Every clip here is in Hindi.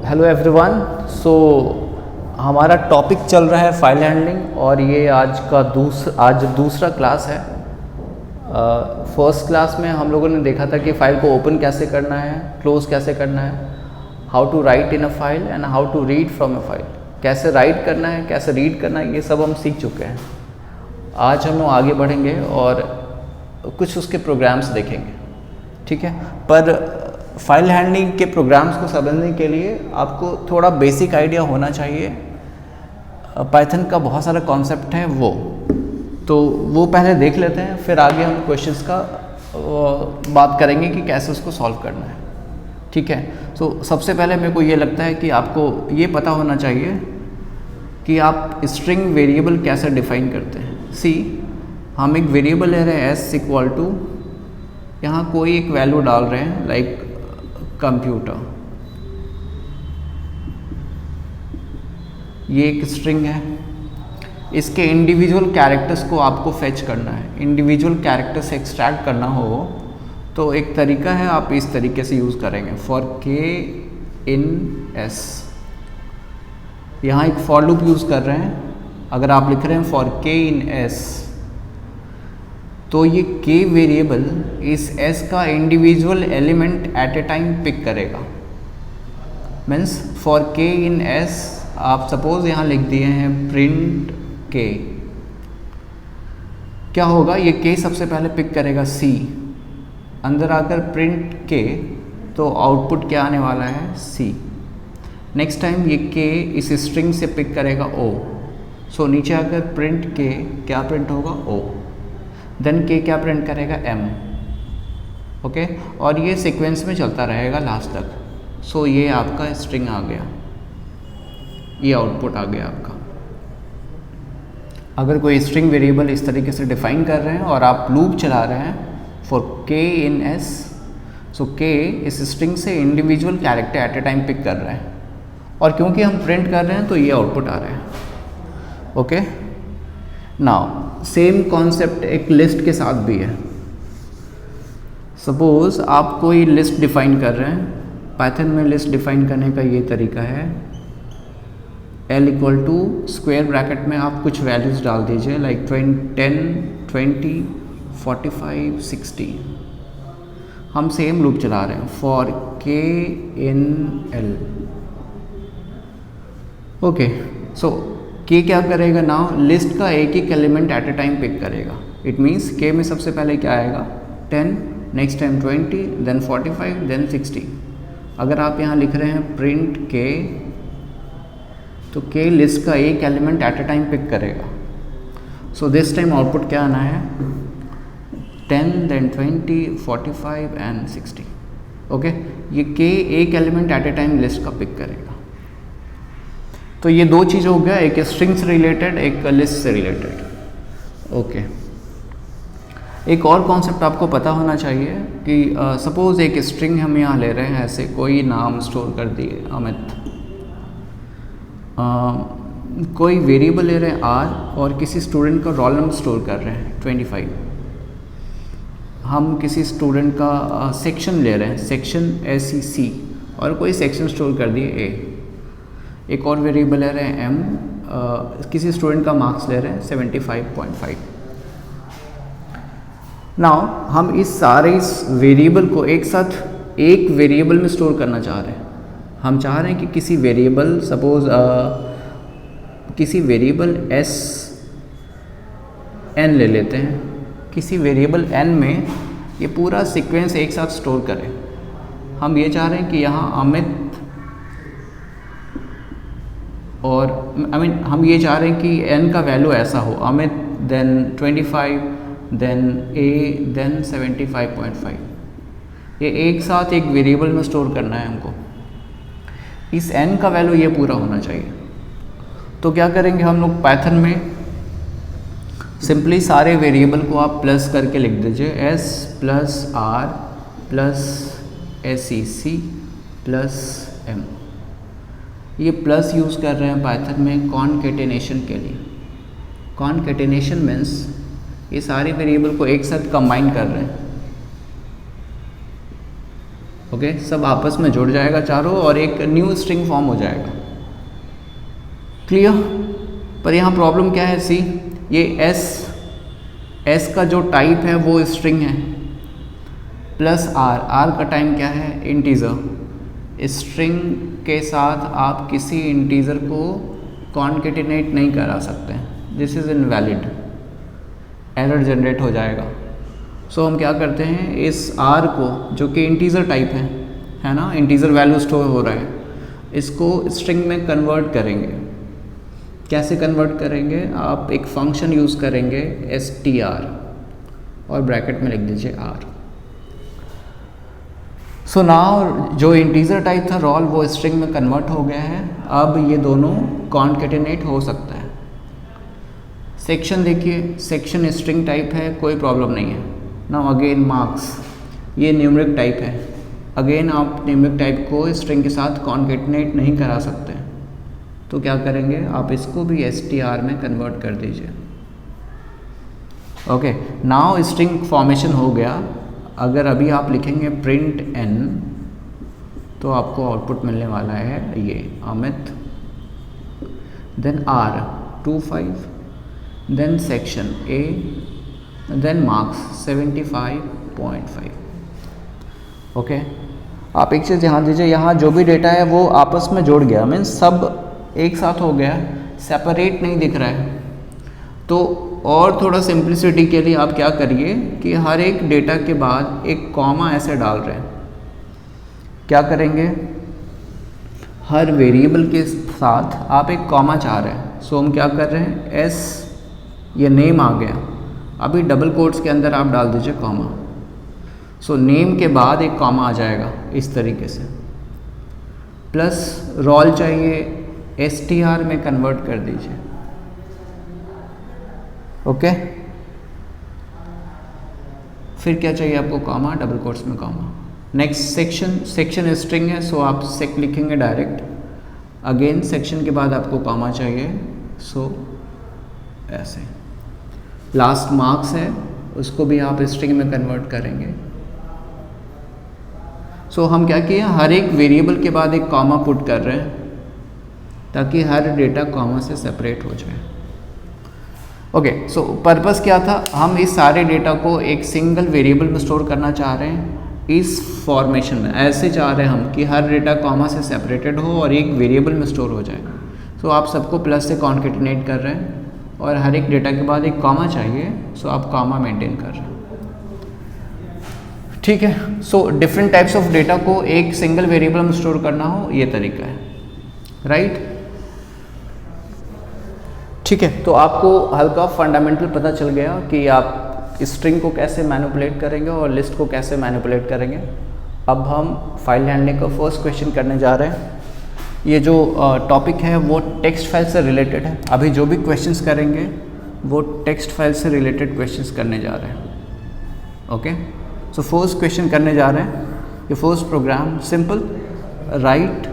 Hello everyone. सो हमारा टॉपिक चल रहा है फाइल हैंडलिंग और ये आज दूसरा क्लास है। फर्स्ट क्लास में हम लोगों ने देखा था कि फ़ाइल को ओपन कैसे करना है, क्लोज़ कैसे करना है, how to write in a file and how to read from a file, कैसे राइट करना है, कैसे रीड करना है, ये सब हम सीख चुके हैं। आज हम लोग आगे बढ़ेंगे और कुछ उसके प्रोग्राम्स देखेंगे, ठीक है। पर फाइल हैंडलिंग के प्रोग्राम्स को समझने के लिए आपको थोड़ा बेसिक आइडिया होना चाहिए। पाइथन का बहुत सारा कॉन्सेप्ट है वो पहले देख लेते हैं, फिर आगे हम क्वेश्चंस का बात करेंगे कि कैसे उसको सॉल्व करना है, ठीक है। तो सबसे पहले मेरे को ये लगता है कि आपको ये पता होना चाहिए कि आप स्ट्रिंग वेरिएबल कैसे डिफाइन करते हैं। सी, हम एक वेरिएबल ले रहे हैं एस इक्वल टू, यहाँ कोई एक वैल्यू डाल रहे हैं लाइक कंप्यूटर, ये एक स्ट्रिंग है। इसके इंडिविजुअल कैरेक्टर्स को आपको फेच करना है। इंडिविजुअल कैरेक्टर्स एक्सट्रैक्ट करना हो तो एक तरीका है, आप इस तरीके से यूज़ करेंगे फॉर के इन एस। यहाँ एक फॉर लूप यूज़ कर रहे हैं। अगर आप लिख रहे हैं फॉर के इन एस, तो ये के वेरिएबल इस एस का individual element at a time pick करेगा। Means for k in S आप सपोज यहाँ लिख दिए हैं प्रिंट के, क्या होगा, ये के सबसे पहले पिक करेगा सी, अंदर आकर प्रिंट के, तो आउटपुट क्या आने वाला है सी। नेक्स्ट टाइम ये के इस स्ट्रिंग से पिक करेगा ओ, सो नीचे आकर प्रिंट के क्या प्रिंट होगा ओ, देन के क्या प्रिंट करेगा एम, ओके। और ये सीक्वेंस में चलता रहेगा लास्ट तक। सो ये आपका स्ट्रिंग आ गया, ये आउटपुट आ गया आपका। अगर कोई स्ट्रिंग वेरिएबल इस तरीके से डिफाइन कर रहे हैं और आप लूप चला रहे हैं फॉर के इन एस, सो के इस स्ट्रिंग से individual character at a time pick कर रहे हैं, और क्योंकि हम प्रिंट कर रहे हैं तो ये आउटपुट आ रहा है, ओके। नाउ सेम कॉन्सेप्ट एक लिस्ट के साथ भी है। सपोज आप कोई लिस्ट डिफाइन कर रहे हैं। पाइथन में लिस्ट डिफाइन करने का ये तरीका है, L equal to square bracket में आप कुछ वैल्यूज़ डाल दीजिए लाइक 10, 20, 45, 60। हम सेम लूप चला रहे हैं for k in L, okay. सो के क्या करेगा नाउ, लिस्ट का एक एक element at a time pick करेगा। इट मीन्स के में सबसे पहले क्या आएगा 10, नेक्स्ट टाइम 20, देन 45, देन 60। अगर आप यहाँ लिख रहे हैं प्रिंट के, तो के लिस्ट का एक element at a time pick करेगा। सो दिस टाइम आउटपुट क्या आना है 10, देन 20, 45 एंड 60, ओके। ये के एक element at a time list का पिक करेगा। तो ये दो चीज़ हो गया, एक स्ट्रिंग से रिलेटेड, एक लिस्ट से रिलेटेड, ओके। एक और कॉन्सेप्ट आपको पता होना चाहिए कि सपोज एक स्ट्रिंग हम यहाँ ले रहे हैं, ऐसे कोई नाम स्टोर कर दिए अमित, कोई वेरिएबल ले रहे हैं आर, और किसी स्टूडेंट का रोल नंबर स्टोर कर रहे हैं 25। हम किसी स्टूडेंट का सेक्शन ले रहे हैं, सेक्शन SEC, और कोई सेक्शन स्टोर कर दिए ए। एक और वेरिएबल ले रहे हैं एम, किसी स्टूडेंट का मार्क्स ले रहे हैं 75.5। नाउ हम इस सारे वेरिएबल को एक साथ एक वेरिएबल में स्टोर करना चाह रहे हैं। हम चाह रहे हैं कि किसी वेरिएबल, सपोज किसी वेरिएबल एस एन ले लेते हैं, किसी वेरिएबल एन में ये पूरा सीक्वेंस एक साथ स्टोर करें। हम ये चाह रहे हैं कि यहाँ अमित, और हम ये चाह रहे हैं कि n का वैल्यू ऐसा हो, Amit, then 25, then a, then 75.5। ये एक साथ एक वेरिएबल में स्टोर करना है हमको। इस n का वैल्यू ये पूरा होना चाहिए। तो क्या करेंगे हम लोग पाइथन में, सिंपली सारे वेरिएबल को आप प्लस करके लिख दीजिए, s plus r plus SEC plus m। ये प्लस यूज़ कर रहे हैं पाइथन में कॉनकेटेनेशन के लिए। कॉनकेटेनेशन मीन्स ये सारे वेरिएबल को एक साथ कंबाइन कर रहे हैं। ओके, सब आपस में जुड़ जाएगा चारों और एक न्यू स्ट्रिंग फॉर्म हो जाएगा। क्लियर? पर यहाँ प्रॉब्लम क्या है, सी ये एस का जो टाइप है वो स्ट्रिंग है, प्लस आर का टाइम क्या है, इंटीजर। स्ट्रिंग के साथ आप किसी इंटीजर को कॉन्केटिनेट नहीं करा सकते, this is invalid, error generate हो जाएगा। सो हम क्या करते हैं, इस आर को जो कि इंटीजर टाइप है ना, इंटीजर वैल्यू स्टोर हो रहा है, इसको स्ट्रिंग में कन्वर्ट करेंगे। कैसे कन्वर्ट करेंगे, आप एक फंक्शन यूज़ करेंगे str और ब्रैकेट में लिख दीजिए r। सो नाउ जो इंटीजर टाइप था रोल वो स्ट्रिंग में कन्वर्ट हो गया है, अब ये दोनों कॉन्केटिनेट हो सकता है। सेक्शन देखिए, सेक्शन स्ट्रिंग टाइप है, कोई प्रॉब्लम नहीं है। नाउ अगेन मार्क्स, ये न्यूमेरिक टाइप है, अगेन आप न्यूमेरिक टाइप को स्ट्रिंग के साथ कॉन्केटिनेट नहीं करा सकते, तो क्या करेंगे, आप इसको भी str में कन्वर्ट कर दीजिए। ओके, नाउ स्ट्रिंग फॉर्मेशन हो गया। अगर अभी आप लिखेंगे प्रिंट n तो आपको आउटपुट मिलने वाला है ये Amit, then r 25, then section a, then marks 75.5। Okay, आप एक चीज़ ध्यान दीजिए, यहाँ जो भी डेटा है वो आपस में जुड़ गया, मीन्स सब एक साथ हो गया, सेपरेट नहीं दिख रहा है। तो और थोड़ा सिंप्लिसिटी के लिए आप क्या करिए कि हर एक डेटा के बाद एक कॉमा ऐसे डाल रहे हैं। क्या करेंगे, हर वेरिएबल के साथ आप एक कॉमा चाह रहे हैं। सो हम क्या कर रहे हैं, एस ये नेम आ गया, अभी डबल कोट्स के अंदर आप डाल दीजिए कॉमा। सो नेम के बाद एक कॉमा आ जाएगा इस तरीके से, प्लस रोल चाहिए str में कन्वर्ट कर दीजिए। ओके, फिर क्या चाहिए आपको, कॉमा, डबल कोट्स में कॉमा। नेक्स्ट सेक्शन स्ट्रिंग है, सो आप सेक लिखेंगे डायरेक्ट, अगेन सेक्शन के बाद आपको कॉमा चाहिए, सो ऐसे। लास्ट मार्क्स है, उसको भी आप स्ट्रिंग में कन्वर्ट करेंगे। सो हम क्या किए, हर एक वेरिएबल के बाद एक कॉमा पुट कर रहे हैं ताकि हर डेटा कॉमा से सेपरेट हो जाए। ओके, सो पर्पस क्या था, हम इस सारे डेटा को एक सिंगल वेरिएबल में स्टोर करना चाह रहे हैं इस फॉर्मेशन में, ऐसे चाह रहे हैं हम कि हर डेटा कॉमा से सेपरेटेड हो और एक वेरिएबल में स्टोर हो जाए। सो आप सबको प्लस से कॉन्केटिनेट कर रहे हैं और हर एक डेटा के बाद एक कॉमा चाहिए, सो आप कॉमा मेंटेन कर रहे हैं। ठीक है, so different types of data को एक सिंगल वेरिएबल में स्टोर करना हो, ये तरीका है, राइट? ठीक है, तो आपको हल्का फंडामेंटल पता चल गया कि आप स्ट्रिंग को कैसे मैनिपुलेट करेंगे और लिस्ट को कैसे मैनिपुलेट करेंगे। अब हम फाइल हैंडलिंग का फर्स्ट क्वेश्चन करने जा रहे हैं। ये जो टॉपिक है वो टेक्स्ट फाइल से रिलेटेड है। अभी जो भी क्वेश्चंस करेंगे वो टेक्स्ट फाइल से रिलेटेड क्वेश्चंस करने जा रहे हैं। ओके, सो फर्स्ट क्वेश्चन करने जा रहे हैं। ये first program simple, write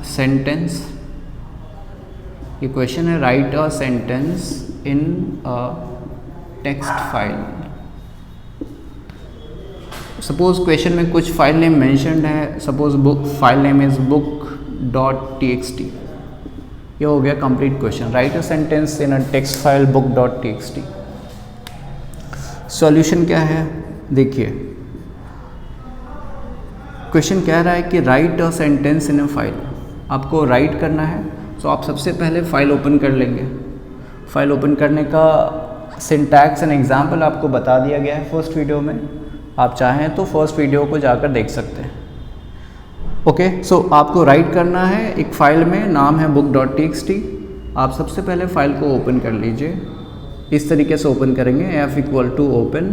sentence, ये क्वेश्चन है, write a sentence in a text file. Suppose question में कुछ फाइल नेम मेंशन्ड है, suppose book file name is book.txt। ये हो गया complete question, write a sentence in a text file book.txt। Solution क्या है, देखिए क्वेश्चन कह रहा है कि write a sentence in a file, आपको राइट करना है। तो आप सबसे पहले फाइल ओपन कर लेंगे। फाइल ओपन करने का सिंटैक्स एंड एग्जाम्पल आपको बता दिया गया है फर्स्ट वीडियो में, आप चाहें तो फर्स्ट वीडियो को जाकर देख सकते हैं। ओके, सो आपको राइट करना है एक फाइल में, नाम है book.txt। आप सबसे पहले फाइल को ओपन कर लीजिए, इस तरीके से ओपन करेंगे, f = open,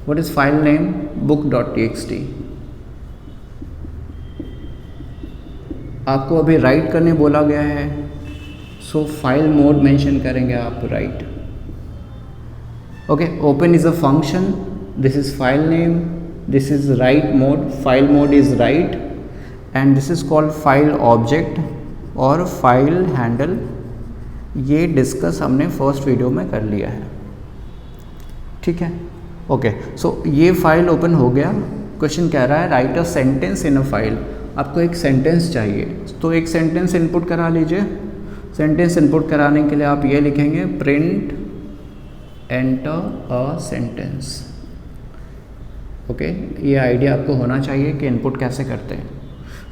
what is file name, book.txt। आपको अभी राइट करने बोला गया है, सो फाइल मोड मेंशन करेंगे आप, right. Okay, open is a function, this is file name, this is right mode, file mode is right, and this is called file object और फाइल हैंडल। ये डिस्कस हमने फर्स्ट वीडियो में कर लिया है, ठीक है। ओके, सो ये फाइल ओपन हो गया। क्वेश्चन कह रहा है write a sentence in a file. आपको एक सेंटेंस चाहिए, तो एक सेंटेंस इनपुट करा लीजिए। सेंटेंस इनपुट कराने के लिए आप ये लिखेंगे print enter a sentence. Okay, ये आइडिया आपको होना चाहिए कि इनपुट कैसे करते हैं।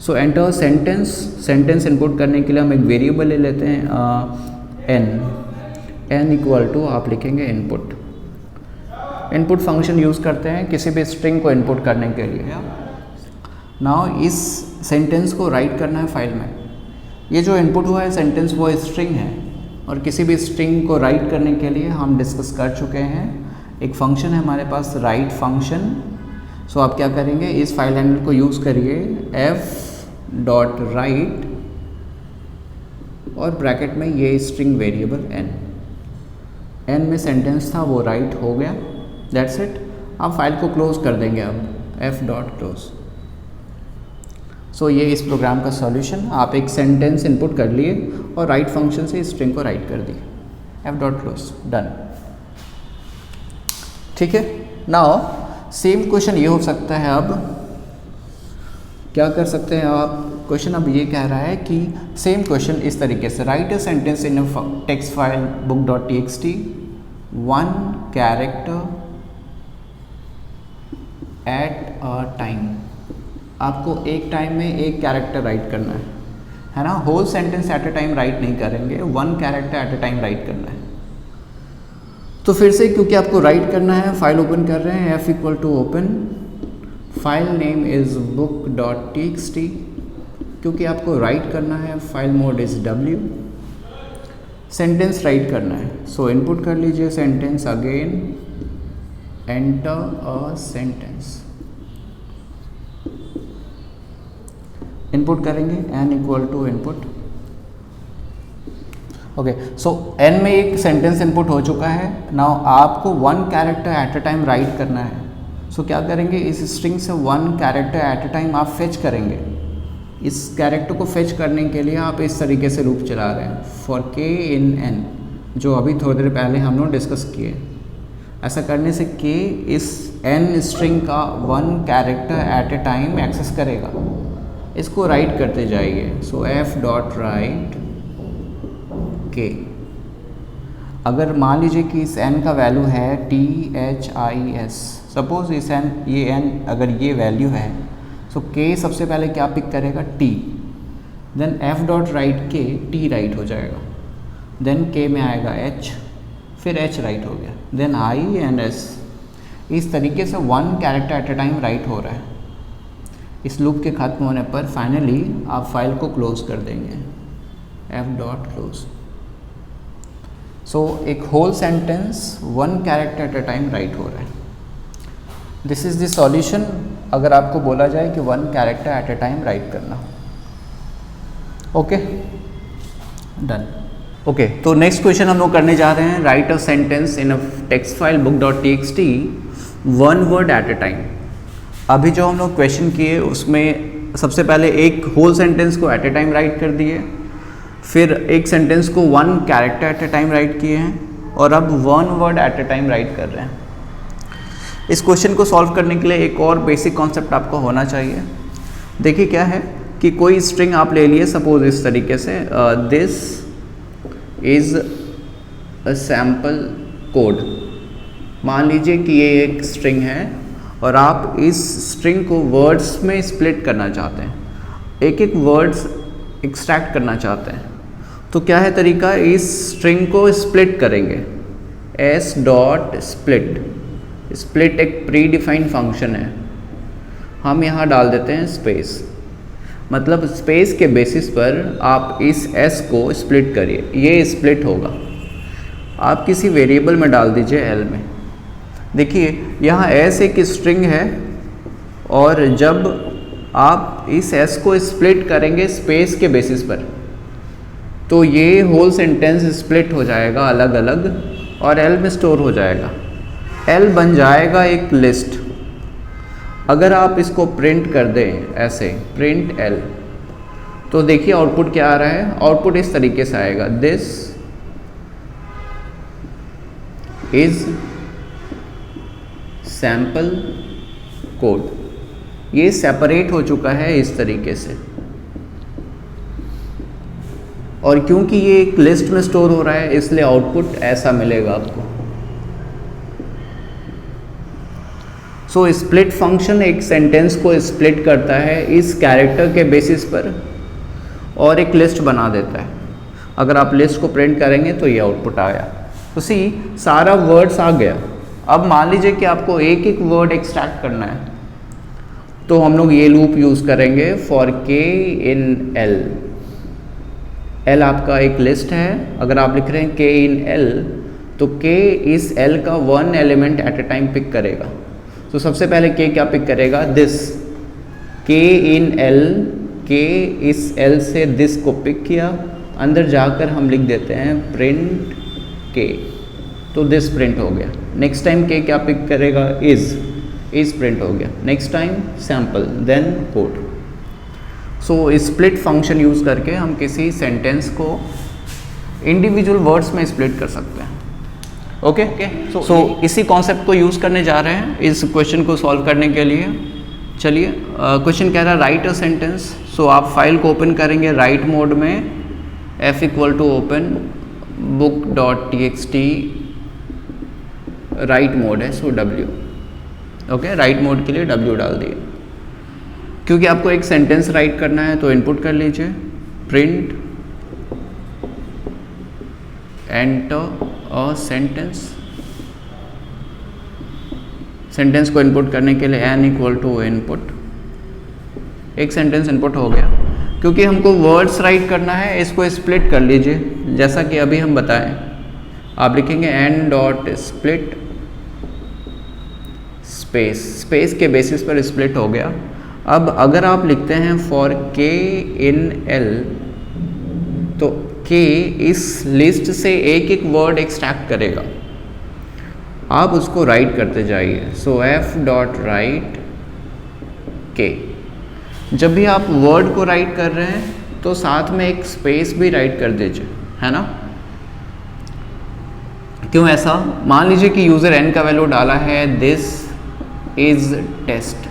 सो एंटर सेंटेंस, सेंटेंस इनपुट करने के लिए हम एक वेरिएबल ले लेते हैं एन इक्वल टू आप लिखेंगे इनपुट। इनपुट फंक्शन यूज़ करते हैं किसी भी स्ट्रिंग को इनपुट करने के लिए। नाउ इस सेंटेंस को राइट करना है फाइल में। ये जो इनपुट हुआ है सेंटेंस वो स्ट्रिंग है, और किसी भी स्ट्रिंग को राइट करने के लिए हम डिस्कस कर चुके हैं, एक फंक्शन है हमारे पास राइट फंक्शन। सो आप क्या करेंगे, इस फाइल हैंडल को यूज़ करिए f.write और ब्रैकेट में ये स्ट्रिंग वेरिएबल n में सेंटेंस था वो राइट हो गया, दैट्स इट। आप फाइल को क्लोज कर देंगे अब f.close। सो ये इस प्रोग्राम का सॉल्यूशन। आप एक सेंटेंस इनपुट कर लिए और राइट फंक्शन से स्ट्रिंग को राइट कर दी, f.close, डन। ठीक है, नाउ सेम क्वेश्चन ये हो सकता है। अब क्या कर सकते हैं आप, क्वेश्चन अब ये कह रहा है कि सेम क्वेश्चन इस तरीके से, right a sentence in a text file book.txt, one character at a time. आपको एक टाइम में एक कैरेक्टर राइट करना है ना। Whole sentence at a time write नहीं करेंगे, one character at a time write करना है। तो फिर से क्योंकि आपको राइट करना है, फाइल ओपन कर रहे हैं, f equal to open, file name is book.txt। क्योंकि आपको राइट करना है, file mode is w, sentence write करना है। सो इनपुट कर लीजिए sentence, again enter a sentence, input करेंगे n equal to input. Okay, so n में एक सेंटेंस इनपुट हो चुका है। नाउ आपको one character at a time write करना है। सो क्या करेंगे, इस स्ट्रिंग से one character at a time आप फेच करेंगे। इस कैरेक्टर को फेच करने के लिए आप इस तरीके से लूप चला रहे हैं, फॉर k इन n, जो अभी थोड़ी देर पहले हम लोग डिस्कस किए। ऐसा करने से k इस n स्ट्रिंग का one character at a time access करेगा। इसको राइट करते जाइए। सो f.write k। अगर मान लीजिए कि इस n का वैल्यू है this, सपोज इस n, ये n अगर ये वैल्यू है, सो k सबसे पहले क्या पिक करेगा, t, then f.write k, t write हो जाएगा, देन k में आएगा h, फिर h राइट हो गया, देन i एंड s। इस तरीके से one character at a time write हो रहा है। इस लूप के ख़त्म होने पर फाइनली आप फाइल को क्लोज कर देंगे, f.close। सो एक whole sentence one character at a time write हो रहा है। दिस इज़ द सॉल्यूशन अगर आपको बोला जाए कि one character at a time write करना। Okay, done. ओके, तो नेक्स्ट क्वेश्चन हम लोग करने जा रहे हैं, write a sentence in a text file book.txt, one word at a time. अभी जो हम लोग क्वेश्चन किए उसमें सबसे पहले एक होल सेंटेंस को एट अ टाइम राइट कर दिए, फिर एक सेंटेंस को one character at a time right किए हैं, और अब one word at a time right कर रहे हैं। इस क्वेश्चन को सॉल्व करने के लिए एक और बेसिक कॉन्सेप्ट आपको होना चाहिए। देखिए क्या है कि कोई स्ट्रिंग आप ले लिए, सपोज इस तरीके से, this is a sample code. मान लीजिए कि ये एक स्ट्रिंग है और आप इस स्ट्रिंग को वर्ड्स में स्प्लिट करना चाहते हैं, एक एक वर्ड्स एक्सट्रैक्ट करना चाहते हैं। तो क्या है तरीका, इस स्ट्रिंग को स्प्लिट करेंगे, s.split। स्प्लिट एक प्री डिफाइंड फंक्शन है, हम यहाँ डाल देते हैं स्पेस, मतलब स्पेस के बेसिस पर आप इस s को स्प्लिट करिए, ये स्प्लिट होगा। आप किसी वेरिएबल में डाल दीजिए l में। देखिए यहाँ s एक स्ट्रिंग है, और जब आप इस s को स्प्लिट करेंगे स्पेस के बेसिस पर, तो ये होल सेंटेंस स्प्लिट हो जाएगा अलग अलग और l में स्टोर हो जाएगा। l बन जाएगा एक लिस्ट। अगर आप इसको प्रिंट कर दें ऐसे, प्रिंट l, तो देखिए आउटपुट क्या आ रहा है। आउटपुट इस तरीके से आएगा, दिस इज सैम्पल कोड, ये सेपरेट हो चुका है इस तरीके से, और क्योंकि ये एक लिस्ट में स्टोर हो रहा है इसलिए आउटपुट ऐसा मिलेगा आपको। सो स्प्लिट फंक्शन एक सेंटेंस को स्प्लिट करता है इस कैरेक्टर के बेसिस पर और एक लिस्ट बना देता है। अगर आप लिस्ट को प्रिंट करेंगे तो ये आउटपुट आया। तो सी सारा वर्ड्स आ गया। अब मान लीजिए कि आपको एक एक वर्ड एक्सट्रैक्ट करना है, तो हम लोग ये लूप यूज़ करेंगे for k in L. L आपका एक लिस्ट है, अगर आप लिख रहे हैं के इन एल तो के इस एल का one element at a time pick करेगा। तो सबसे पहले के क्या पिक करेगा, दिस। के इन एल, के इस एल से दिस को पिक किया, अंदर जाकर हम लिख देते हैं प्रिंट के, तो दिस प्रिंट हो गया। नेक्स्ट टाइम के क्या पिक करेगा, इज प्रिंट हो गया। Next time sample, then code. So split function use करके हम किसी सेंटेंस को इंडिविजुअल वर्ड्स में स्प्लिट कर सकते हैं। ओके, सो इसी कॉन्सेप्ट को यूज़ करने जा रहे हैं इस क्वेश्चन को सॉल्व करने के लिए। चलिए, क्वेश्चन कह रहा है राइट अ सेंटेंस। सो आप फाइल को ओपन करेंगे राइट मोड में, f equal to open book.txt, write mode है so w। Okay, write mode के लिए w डाल दिए। क्योंकि आपको एक सेंटेंस राइट करना है तो इनपुट कर लीजिए print enter a sentence. Sentence को इनपुट करने के लिए n इक्वल टू इनपुट। एक सेंटेंस इनपुट हो गया। क्योंकि हमको वर्ड्स राइट करना है, इसको स्प्लिट कर लीजिए जैसा कि अभी हम बताएं। आप लिखेंगे n dot split space, space के बेसिस पर स्प्लिट हो गया। अब अगर आप लिखते हैं फॉर के इन एल, तो के इस लिस्ट से एक एक वर्ड एक्सट्रैक्ट करेगा, आप उसको राइट करते जाइए। सो f डॉट राइट के। जब भी आप वर्ड को राइट कर रहे हैं तो साथ में एक स्पेस भी राइट कर दीजिए, है ना। क्यों ऐसा, मान लीजिए कि यूज़र n का वैल्यू डाला है this is test.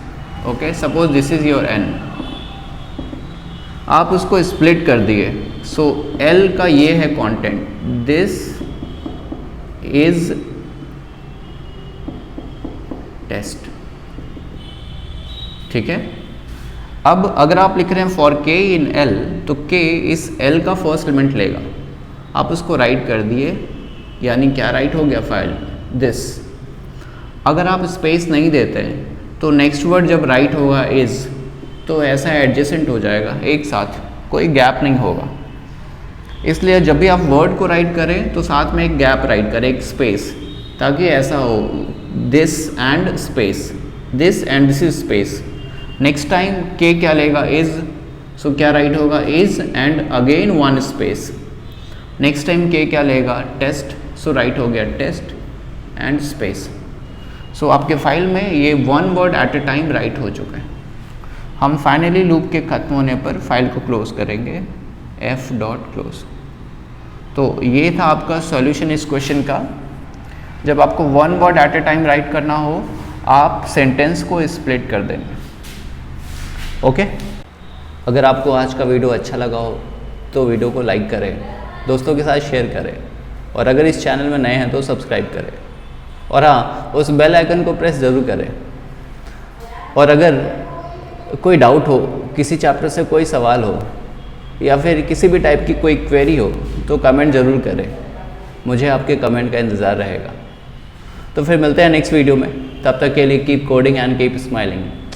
Okay, suppose this is your n, आप उसको स्प्लिट कर दिए। सो l का ये है कंटेंट, दिस इज टेस्ट, ठीक है। अब अगर आप लिख रहे हैं फॉर के इन l, तो k इस l का फर्स्ट एलिमेंट लेगा, आप उसको राइट कर दिए, यानी क्या राइट हो गया फाइल दिस। अगर आप स्पेस नहीं देते हैं तो नेक्स्ट वर्ड जब राइट होगा इज, तो ऐसा एडजेसेंट हो जाएगा एक साथ, कोई गैप नहीं होगा। इसलिए जब भी आप वर्ड को राइट करें तो साथ में एक गैप राइट करें, एक स्पेस, ताकि ऐसा हो this and space, this and this is space. Next time के क्या लेगा, इज, सो क्या राइट होगा is and again one space. Next time के क्या लेगा, टेस्ट, सो राइट हो गया टेस्ट एंड स्पेस। सो आपके फाइल में ये one word at a time write हो चुका है। हम फाइनली लूप के ख़त्म होने पर फाइल को क्लोज करेंगे, f डॉट क्लोज। तो ये था आपका सॉल्यूशन इस क्वेश्चन का। जब आपको one word at a time write करना हो, आप सेंटेंस को स्प्लिट कर देंगे। ओके, अगर आपको आज का वीडियो अच्छा लगा हो तो वीडियो को लाइक करें, दोस्तों के साथ शेयर करें, और अगर इस चैनल में नए हैं तो सब्सक्राइब करें, और हाँ, उस बेल आइकन को प्रेस ज़रूर करें। और अगर कोई डाउट हो, किसी चैप्टर से कोई सवाल हो, या फिर किसी भी टाइप की कोई क्वेरी हो, तो कमेंट ज़रूर करें। मुझे आपके कमेंट का इंतज़ार रहेगा। तो फिर मिलते हैं नेक्स्ट वीडियो में। तब तक के लिए keep coding and keep smiling.